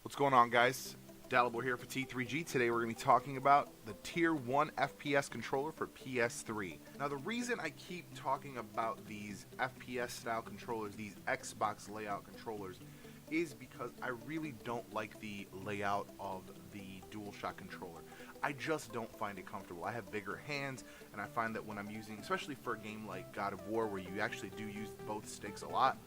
What's going on, guys? Dalibor here for T3G. Today we're going to be talking about the Tier 1 FPS controller for PS3. Now the reason I keep talking about these FPS style controllers, these Xbox layout controllers, is because I really don't like the layout of the DualShock controller. I just don't find it comfortable. I have bigger hands, and I find that when I'm using, especially for a game like God of War where you actually do use both sticks a lot,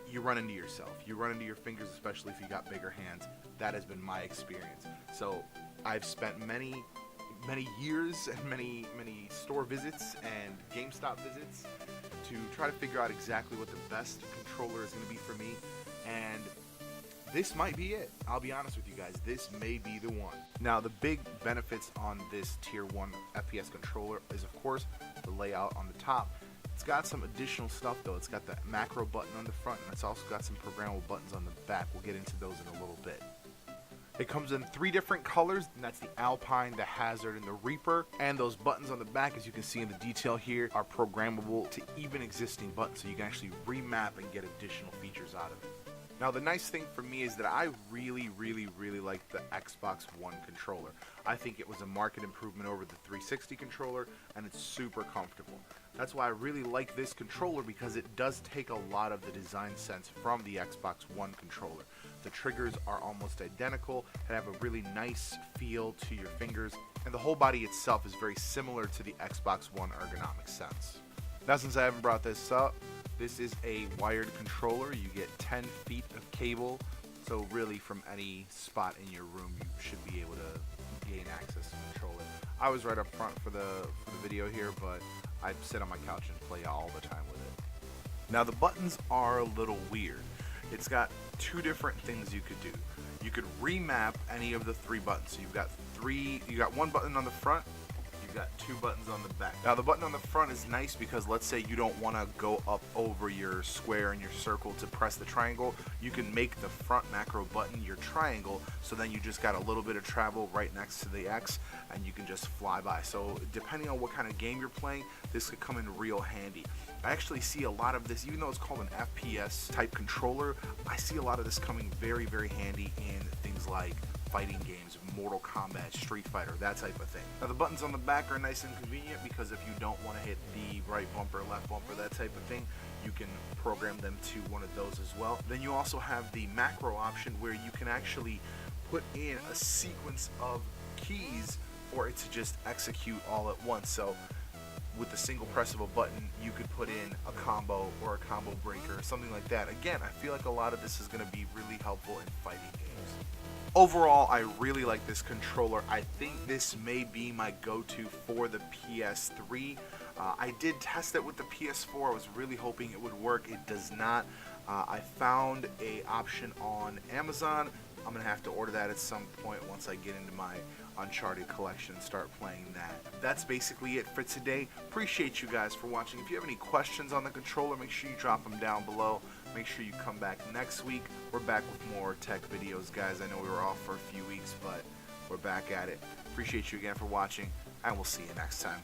you run into yourself. You run into your fingers, especially if you got bigger hands. That has been my experience. So I've spent many years and many store visits and GameStop visits to try to figure out exactly what the best controller is going to be for me, and this might be it. I'll be honest with you guys, this may be the one. Now the big benefits on this Tier 1 FPS controller is, of course, the layout on the top. It's got some additional stuff though. It's got the macro button on the front, and it's also got some programmable buttons on the back. We'll get into those in a little bit. It comes in 3 different colors, and that's the Alpine, the Hazard, and the Reaper. And those buttons on the back, as you can see in the detail here, are programmable to even existing buttons, so you can actually remap and get additional features out of it. Now the nice thing for me is that I really like the Xbox One controller. I think it was a market improvement over the 360 controller, and it's super comfortable. That's why I really like this controller, because it does take a lot of the design sense from the Xbox One controller. The triggers are almost identical and have a really nice feel to your fingers, and the whole body itself is very similar to the Xbox One ergonomic sense. Now, since I haven't brought this up, this is a wired controller. You get 10 feet of cable, so really from any spot in your room you should be able to gain access to control it. I was right up front for the video here, but I sit on my couch and play all the time with it. Now the buttons are a little weird. It's got 2 different things you could do. You could remap any of the 3 buttons. So you got 1 button on the front, got 2 buttons on the back. Now the button on the front is nice because let's say you don't want to go up over your square and your circle to press the triangle. You can make the front macro button your triangle, so then you just got a little bit of travel right next to the X and you can just fly by. So depending on what kind of game you're playing, this could come in real handy. I actually see a lot of this, even though it's called an FPS type controller, I see a lot of this coming very handy in things like fighting games, Mortal Kombat, Street Fighter, that type of thing. Now the buttons on the back are nice and convenient because if you don't want to hit the right bumper, left bumper, that type of thing, you can program them to one of those as well. Then you also have the macro option where you can actually put in a sequence of keys for it to just execute all at once. So with the single press of a button, you could put in a combo or a combo breaker or something like that. Again, I feel like a lot of this is going to be really helpful in fighting games. Overall, I really like this controller. I think this may be my go-to for the PS3. I did test it with the PS4. I was really hoping it would work. It does not. I found an option on Amazon. I'm going to have to order that at some point once I get into my Uncharted collection and start playing that. That's basically it for today. Appreciate you guys for watching. If you have any questions on the controller, make sure you drop them down below. Make sure you come back next week. We're back with more tech videos, guys. I know we were off for a few weeks, but we're back at it. Appreciate you again for watching, and we'll see you next time.